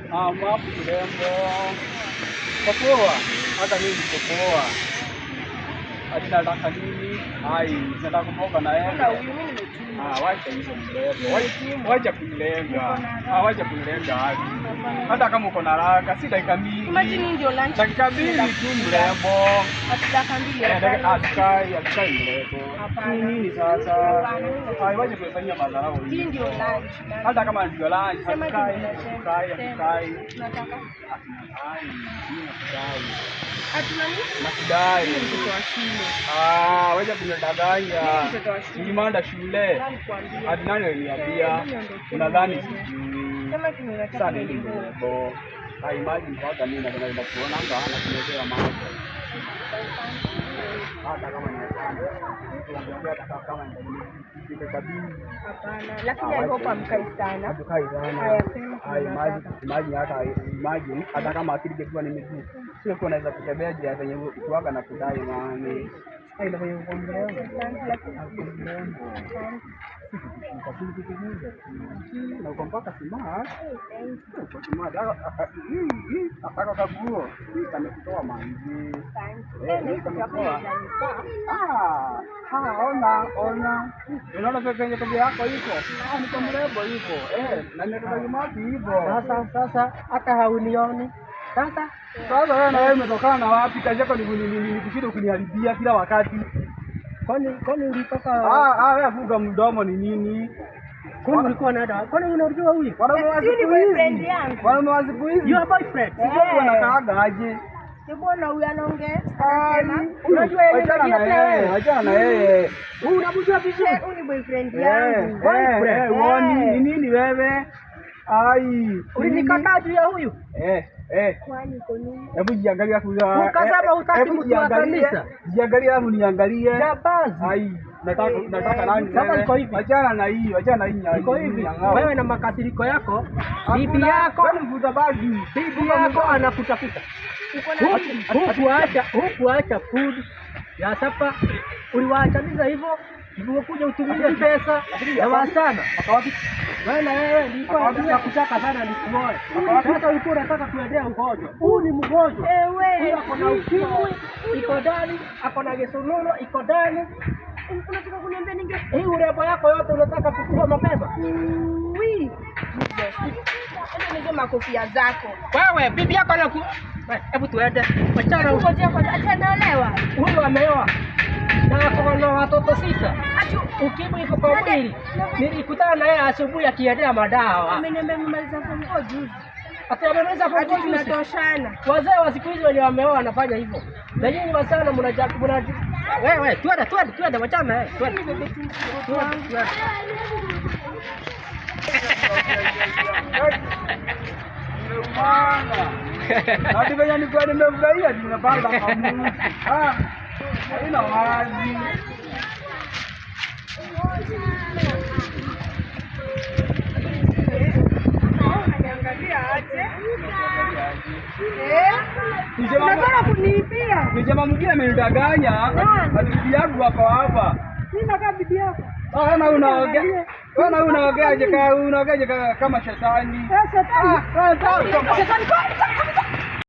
Mwapu mrembo. Poa. Hata mimi niko poa. Hadi nataka nini? Nataka kutoka na yeye. Wacha hizo mrembo. Wacha kunilenga. Wacha kunilenga hadi. Hata kama uko na haraka, si dakika mbili. Imagine ndio lunch. Dakika mbili tu mrembo. Dakika mbili. Atkai mrembo. Nini sasa? Wacha kufanyia madharau. Hii ndio lunch. Hata kama ndio lunch, atkai. Nataka. Hatuna nini? Nakudai. Mtoto wa shule. Wacha kunidanganya. Nimeenda shule. Hadi nani aliniambia? Unadhani sijui. Kama tunataka sasa nini ndio? Imagine kwanza mimi naenda kuona anga na kuletea mambo. Hata kama ni hata kama ni kabisa. Hapana, lakini alikopa mkai sana. Mkai sana. Imagine hata kama akili ingekuwa ni miguu. Sio kwa naweza kutembea je zenye kuaga na kudai maana. Ndio kwa kuongelea. Na kwa mpaka smart. Kwa smart. Ataka kabuo. Amekutoa manzi. Ona. Unaona sasa kwenye tabia yako iko. Ni kama mrembo iko. Na nimetoka Jumati hivyo. Sasa hata haunioni. Sasa wewe na wewe umetokana na wapi? Kazi yako ni kushinda kuniharibia kila wakati. Kwani ulitoka wewe funga mdomo ni nini? Kwani ulikuwa na dada? Kwani unajua huyu? Ni boyfriend yangu. Wanaume wa siku hizi. Your boyfriend. Sio wanakaaga aje. Mbona huyu anaongea? Unajua yeye achana na yeye. Huyu unamjua vizuri. Huyu ni boyfriend yangu. Boyfriend. Ni nini wewe? Ulinikataa juu ya huyu? Kwani kwa nini? Hebu jiangalia ukasema hutaki mtu wa kanisa. Jiangalia hebu niangalie. Jabazi. Nataka nani? Sasa iko hivi. Achana na hii, Iko hivi. Wewe na makasiriko yako, bibi yako mvuta bagi. Bibi yako anakutafuta. Hukuacha food ya sapa. Uliwaachaniza hivyo. Ulikuja utumie pesa ya wasichana. Wewe na wewe nilikuwa nakutaka sana nikuoe. Sasa ulikuwa unataka kuendea ugonjwa. Huu ni mgonjwa. Wewe ako na ukimwi, iko ndani, ako na gesonono, iko ndani. Unataka kuniambia hii urembo yako yote unataka kukua mapema? Ndio makofia zako. Wewe bibi yako anaku. Hebu tuende. Wachana huko. Anaolewa. Huyu ameoa. Na kuna watoto 6. Ukimwi iko kwa mwili. Nilikutana na yeye asubuhi akiendea madawa. Ameniambia mmaliza form 4 juzi. Hata amemaliza form 4 juzi. Tunatoshana. Wazee wa siku hizi wenye wameoa wanafanya hivyo. Na nyinyi wasichana mnajabu wewe twende wachana twende. Hadi venye nilikuwa nimefurahia tunapanga pamoja. Haina wazi. Ananiangalia aje? Unataka kuniibia? Kijana mwingine amenidanganya. Bibi yangu hapa. Mimi nakaa bibi yako. Wewe unaongea kama shetani. Shetani. Shetani.